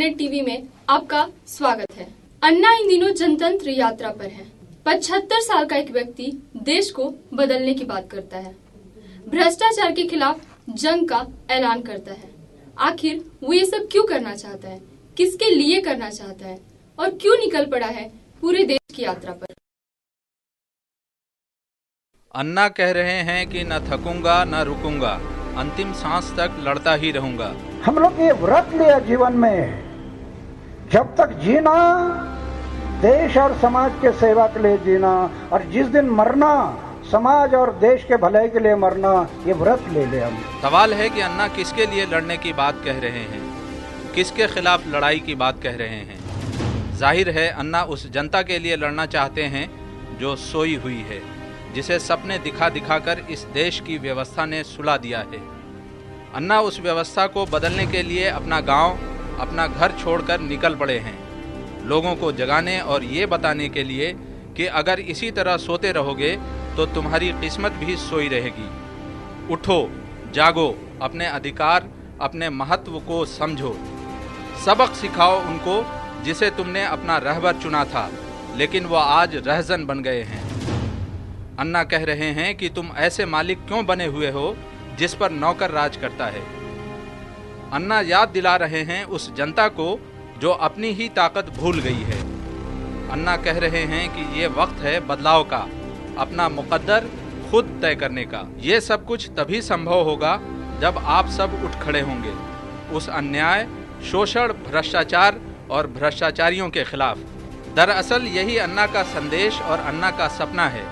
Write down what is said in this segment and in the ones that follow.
Net TV में आपका स्वागत है। अन्ना इन दिनों जनतंत्र यात्रा पर है। 75 साल का एक व्यक्ति देश को बदलने की बात करता है, भ्रष्टाचार के खिलाफ जंग का ऐलान करता है। आखिर वो ये सब क्यों करना चाहता है, किसके लिए करना चाहता है और क्यों निकल पड़ा है पूरे देश की यात्रा पर। अन्ना कह रहे हैं कि न थकूंगा न रुकूंगा, अंतिम सांस तक लड़ता ही रहूंगा। हम लोग ये व्रत लिया जीवन में, जब तक जीना देश और समाज के सेवा के लिए जीना, और जिस दिन मरना समाज और देश के भलाई के लिए मरना, ये व्रत ले ले हम। सवाल है कि अन्ना किसके लिए लड़ने की बात कह रहे हैं, किसके खिलाफ लड़ाई की बात कह रहे हैं। जाहिर है अन्ना उस जनता के लिए लड़ना चाहते हैं जो सोई हुई है, जिसे सपने दिखा दिखाकर इस देश की व्यवस्था ने सुला दिया है। अन्ना उस व्यवस्था को बदलने के लिए अपना गांव, अपना घर छोड़कर निकल पड़े हैं, लोगों को जगाने और ये बताने के लिए कि अगर इसी तरह सोते रहोगे तो तुम्हारी किस्मत भी सोई रहेगी। उठो, जागो, अपने अधिकार, अपने महत्व को समझो, सबक सिखाओ उनको जिसे तुमने अपना रहबर चुना था, लेकिन वो आज रहजन बन गए हैं। अन्ना कह रहे हैं कि तुम ऐसे मालिक क्यों बने हुए हो जिस पर नौकर राज करता है। अन्ना याद दिला रहे हैं उस जनता को जो अपनी ही ताकत भूल गई है। अन्ना कह रहे हैं कि ये वक्त है बदलाव का, अपना मुकद्दर खुद तय करने का। ये सब कुछ तभी संभव होगा जब आप सब उठ खड़े होंगे उस अन्याय, शोषण, भ्रष्टाचार और भ्रष्टाचारियों के खिलाफ। दरअसल यही अन्ना का संदेश और अन्ना का सपना है।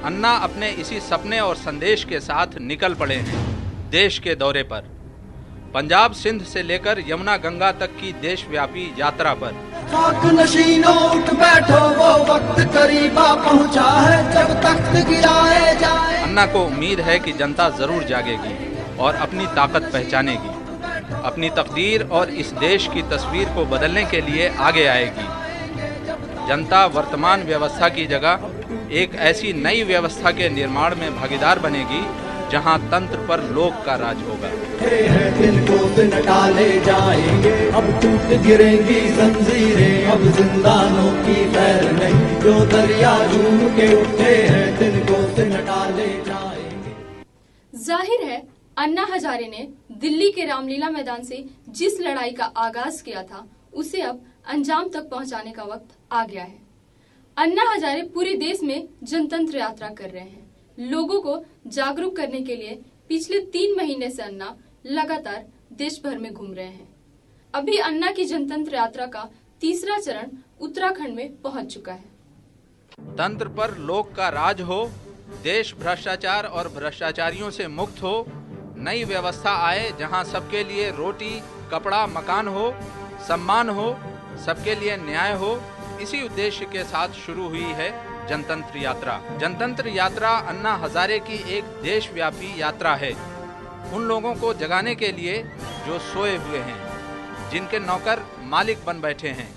अन्ना अपने इसी सपने और संदेश के साथ निकल पड़े हैं देश के दौरे पर, पंजाब सिंध से लेकर यमुना गंगा तक की देशव्यापी यात्रा पर। उठ बैठो, वो वक्त करीबा पहुंचा है जब तख्त गिराए जाए। अन्ना को उम्मीद है कि जनता जरूर जागेगी और अपनी ताकत पहचानेगी, अपनी तकदीर और इस देश की तस्वीर को बदलने के लिए आगे आएगी। जनता वर्तमान व्यवस्था की जगह एक ऐसी नई व्यवस्था के निर्माण में भागीदार बनेगी जहां तंत्र पर लोक का राज होगा। दिन को दिन टाले जाएंगे, अब टूट गिरेंगी जंजीरें, अब जिंदानों की खैर नहीं, जो दरिया झूम के उठे हैं दिन को दिन टाले जाएंगे। जाहिर है अन्ना हजारे ने दिल्ली के रामलीला मैदान से जिस लड़ाई का आगाज किया था उसे अब अंजाम तक पहुंचाने का वक्त आ गया है। अन्ना हजारे पूरे देश में जनतंत्र यात्रा कर रहे हैं। लोगों को जागरूक करने के लिए पिछले 3 महीने से अन्ना लगातार देश भर में घूम रहे हैं। अभी अन्ना की जनतंत्र यात्रा का तीसरा चरण उत्तराखंड में पहुंच चुका है। तंत्र पर लोक का राज हो, देश भ्रष्टाचार और भ्रष्टाचारियों से मुक्त हो, नई व्यवस्था आए जहां सबके लिए रोटी, कपड़ा, मकान हो, सम्मान हो, सबके लिए न्याय हो, इसी उद्देश्य के साथ शुरू हुई है जनतंत्र यात्रा। जनतंत्र यात्रा अन्ना हजारे की एक देशव्यापी यात्रा है, उन लोगों को जगाने के लिए जो सोए हुए हैं, जिनके नौकर मालिक बन बैठे हैं।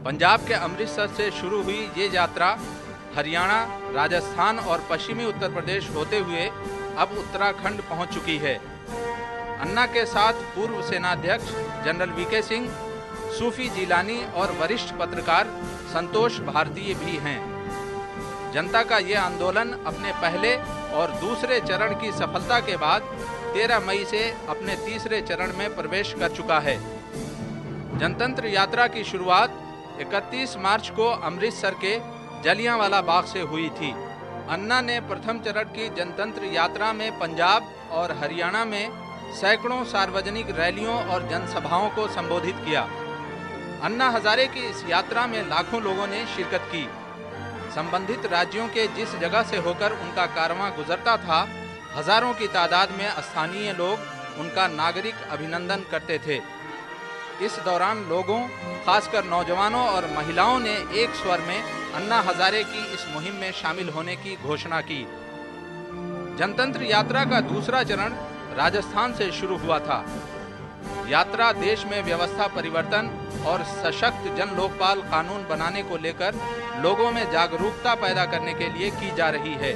पंजाब के अमृतसर से शुरू हुई ये यात्रा हरियाणा, राजस्थान और पश्चिमी उत्तर प्रदेश होते हुए अब उत्तराखंड पहुंच चुकी है। अन्ना के साथ पूर्व सेनाध्यक्ष जनरल वीके सिंह, सूफी जिलानी और वरिष्ठ पत्रकार संतोष भारतीय भी हैं। जनता का ये आंदोलन अपने पहले और दूसरे चरण की सफलता के बाद 13 मई से अपने तीसरे चरण में प्रवेश कर चुका है। जनतंत्र यात्रा की शुरुआत 31 मार्च को अमृतसर के जलियांवाला बाग से हुई थी। अन्ना ने प्रथम चरण की जनतंत्र यात्रा में पंजाब और हरियाणा में सैकड़ों सार्वजनिक रैलियों और जनसभाओं को संबोधित किया। अन्ना हजारे की इस यात्रा में लाखों लोगों ने शिरकत की। संबंधित राज्यों के जिस जगह से होकर उनका कारवां गुजरता था, हजारों की तादाद में स्थानीय लोग उनका नागरिक अभिनंदन करते थे। इस दौरान लोगों, खासकर नौजवानों और महिलाओं ने एक स्वर में अन्ना हजारे की इस मुहिम में शामिल होने की घोषणा की। जनतंत्र यात्रा का दूसरा चरण राजस्थान से शुरू हुआ था। यात्रा देश में व्यवस्था परिवर्तन और सशक्त जन लोकपाल कानून बनाने को लेकर लोगों में जागरूकता पैदा करने के लिए की जा रही है।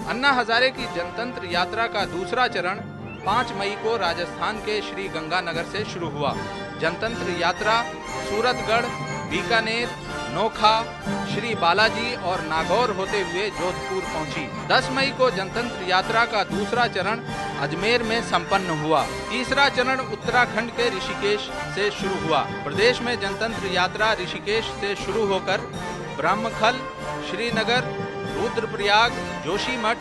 अन्ना हजारे की जनतंत्र यात्रा का दूसरा चरण 5 मई को राजस्थान के श्री गंगानगर से शुरू हुआ। जनतंत्र यात्रा सूरतगढ़, बीकानेर, नोखा, श्री बालाजी और नागौर होते हुए जोधपुर पहुंची। 10 मई को जनतंत्र यात्रा का दूसरा चरण अजमेर में संपन्न हुआ। तीसरा चरण उत्तराखंड के ऋषिकेश से शुरू हुआ। प्रदेश में जनतंत्र यात्रा ऋषिकेश से शुरू होकर ब्रह्मखल, श्रीनगर, रुद्रप्रयाग, जोशीमठ,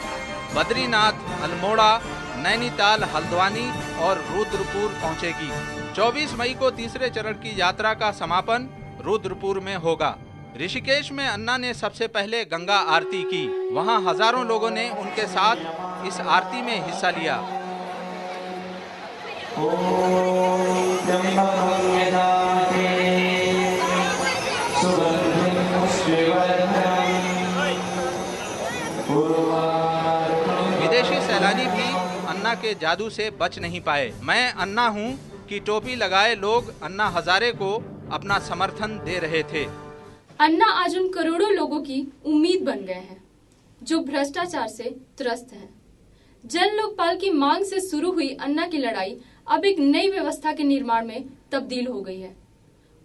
बद्रीनाथ, अल्मोड़ा, नैनीताल, हल्द्वानी और रुद्रपुर पहुंचेगी। 24 मई को तीसरे चरण की यात्रा का समापन रुद्रपुर में होगा। ऋषिकेश में अन्ना ने सबसे पहले गंगा आरती की। वहां हजारों लोगों ने उनके साथ इस आरती में हिस्सा लिया। विदेशी सैलानी भी अन्ना के जादू से बच नहीं पाए। मैं अन्ना हूं की टोपी लगाए लोग अन्ना हजारे को अपना समर्थन दे रहे थे। अन्ना आज उन करोड़ों लोगों की उम्मीद बन गए हैं जो भ्रष्टाचार से त्रस्त हैं। जन लोकपाल की मांग से शुरू हुई अन्ना की लड़ाई अब एक नई व्यवस्था के निर्माण में तब्दील हो गई है।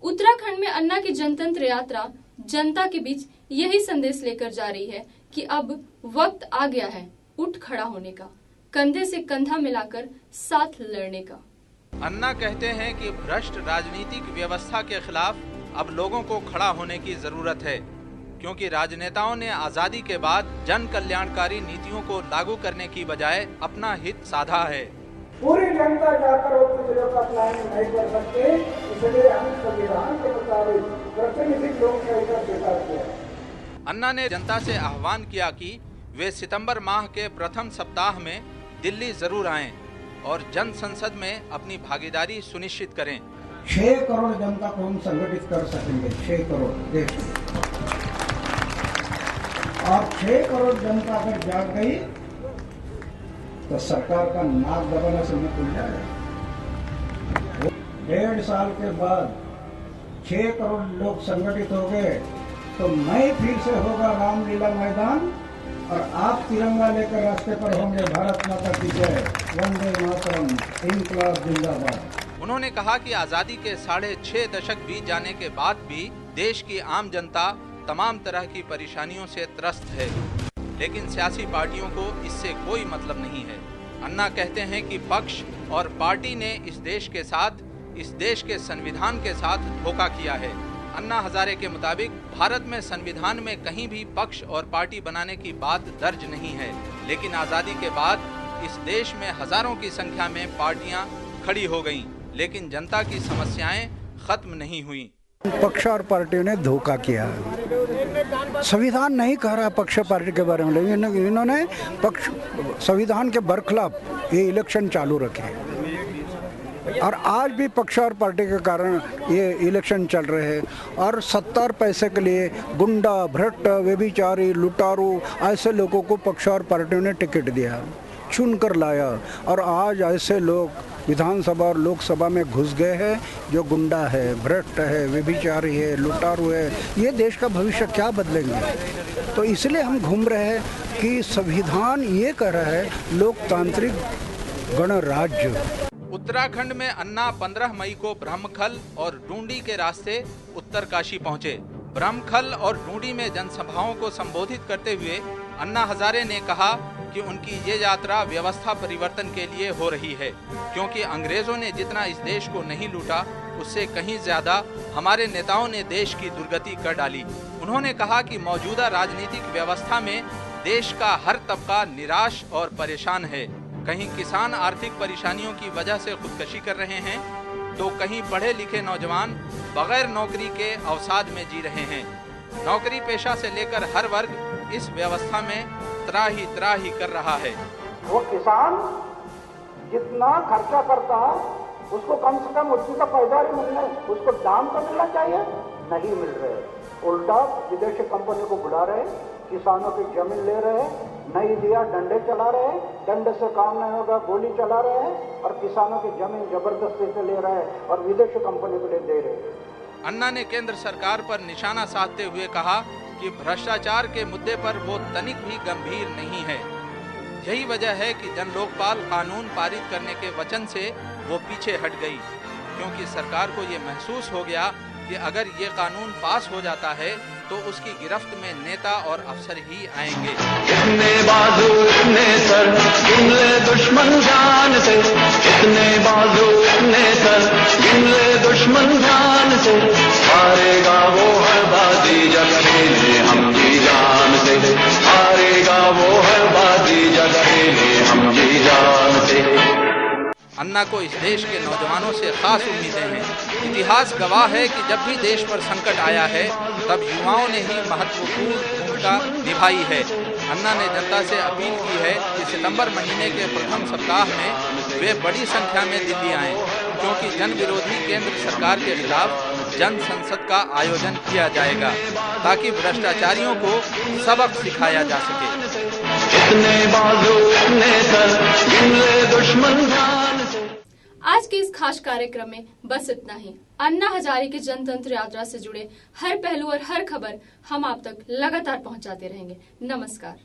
उत्तराखंड में अन्ना की जनतंत्र यात्रा जनता के बीच यही संदेश लेकर जा रही है कि अब वक्त आ गया है उठ खड़ा होने का, कंधे से कंधा मिलाकर साथ लड़ने का। अन्ना कहते हैं कि भ्रष्ट राजनीतिक व्यवस्था के खिलाफ अब लोगों को खड़ा होने की जरूरत है, क्योंकि राजनेताओं ने आजादी के बाद जन कल्याणकारी नीतियों को लागू करने की बजाय अपना हित साधा है। पूरी जनता जाकर उपचुनाव का प्लानिंग नहीं कर सकते, इसलिए हम संविधान के मुताबिक प्रतिनिधि लोकशाही का स्वीकार किया। अन्ना ने जनता से आह्वान किया कि वे सितंबर माह के प्रथम सप्ताह में दिल्ली जरूर आएं और जन संसद में अपनी भागीदारी सुनिश्चित करें। 6 करोड़ जनता को हम संगठित कर सकेंगे। 6 करोड़ देश और 6 करोड़ जनता अगर जाग गई तो सरकार का नाक दबाना से मुंह खुल जाएगा। 1.5 साल के बाद 6 करोड़ लोग संगठित हो गए तो मैं फिर से होगा रामलीला मैदान और आप तिरंगा लेकर रास्ते पर होंगे। भारत माता की जय, वंदे मातरम, इनकलाब जिंदाबाद। उन्होंने कहा कि आजादी के 6.5 दशक बीत जाने के बाद भी देश की आम जनता तमाम तरह की परेशानियों से त्रस्त है, लेकिन सियासी पार्टियों को इससे कोई मतलब नहीं है। अन्ना कहते हैं कि पक्ष और पार्टी ने इस देश के साथ, इस देश के संविधान के साथ धोखा किया है। अन्ना हजारे के मुताबिक भारत में संविधान में कहीं भी पक्ष और पार्टी बनाने की बात दर्ज नहीं है, लेकिन आजादी के बाद इस देश में हजारों की संख्या में पार्टियां खड़ी हो गईं, लेकिन जनता की समस्याएं खत्म नहीं हुई। पक्ष और पार्टियों ने धोखा किया। संविधान नहीं कह रहा पक्ष पार्टी के बारे में, लेकिन इन्होंने पक्ष संविधान के बरखिलाफ ये इलेक्शन चालू रखे और आज भी पक्ष और पार्टी के कारण ये इलेक्शन चल रहे हैं और 70 पैसे के लिए गुंडा, भ्रष्ट, व्यभिचारी, लुटारू ऐसे लोगों को पक्ष और पार्टियों ने टिकट दिया, चुनकर लाया और आज ऐसे लोग विधानसभा और लोकसभा में घुस गए हैं जो गुंडा है, भ्रष्ट है, व्यभिचारी है, लुटारू है। ये देश का भविष्य क्या बदलेंगे? तो इसलिए हम घूम रहे हैं कि संविधान ये कह रहा है लोकतांत्रिक गणराज्य। उत्तराखंड में अन्ना 15 मई को ब्रह्मखल और डूंडी के रास्ते उत्तरकाशी पहुंचे। ब्रह्मखल और डूंडी में जनसभाओं को संबोधित करते हुए अन्ना हजारे ने कहा कि उनकी ये यात्रा व्यवस्था परिवर्तन के लिए हो रही है, क्योंकि अंग्रेजों ने जितना इस देश को नहीं लूटा उससे कहीं ज्यादा हमारे नेताओं ने देश की दुर्गति कर डाली। उन्होंने कहा कि मौजूदा राजनीतिक व्यवस्था में देश का हर तबका निराश और परेशान है। कहीं किसान आर्थिक परेशानियों की वजह से खुदकशी कर रहे हैं, तो कहीं पढ़े लिखे नौजवान बगैर नौकरी के अवसाद में जी रहे हैं। नौकरी पेशा से लेकर हर वर्ग इस व्यवस्था में त्राही कर रहा है। वो किसान जितना खर्चा करता है उसको कम से कम उसकी का पैदावार मिलना है, उसको दाम तो मिलना चाहिए, नहीं मिल रहे। उल्टा विदेशी कंपनी को बुला रहे, किसानों की जमीन ले रहे, नहीं दिया डंडे चला रहे, डंडे से काम नहीं होगा गोली चला रहे हैं और किसानों की जमीन जबरदस्ती से ले रहे हैं और विदेशी कंपनी को दे रहे हैं। अन्ना ने केंद्र सरकार पर निशाना साधते हुए कहा कि भ्रष्टाचार के मुद्दे पर वो तनिक भी गंभीर नहीं है। यही वजह है कि जन लोकपाल कानून पारित करने के वचन से वो पीछे हट गई, क्योंकि सरकार को ये महसूस हो गया कि अगर ये कानून पास हो जाता है तो उसकी गिरफ्त में नेता और अफसर ही आएंगे। इतने बाजू इतने सर गिन ले दुश्मन जान से, इतने बाजू इतने सर गिन ले दुश्मन जान से, हारेगा वो हर बाजी जग खेले हम जी जान से, हारेगा वो हर बाजी जग खेले हम जी जान से। अन्ना को इस देश के नौजवानों से खास उम्मीदें हैं। इतिहास गवाह है कि जब भी देश पर संकट आया है तब युवाओं ने ही महत्वपूर्ण भूमिका निभाई है। अन्ना ने जनता से अपील की है कि सितंबर महीने के प्रथम सप्ताह में वे बड़ी संख्या में दिल्ली आएं, क्योंकि जन विरोधी केंद्र सरकार के खिलाफ जन संसद का आयोजन किया जाएगा ताकि भ्रष्टाचारियों को सबक सिखाया जा सके। इतने बाजू इतने सर गिन ले दुश्मन जान से। आज के इस खास कार्यक्रम में बस इतना ही। अन्ना हजारे की जनतंत्र यात्रा से जुड़े हर पहलू और हर खबर हम आप तक लगातार पहुंचाते रहेंगे। नमस्कार।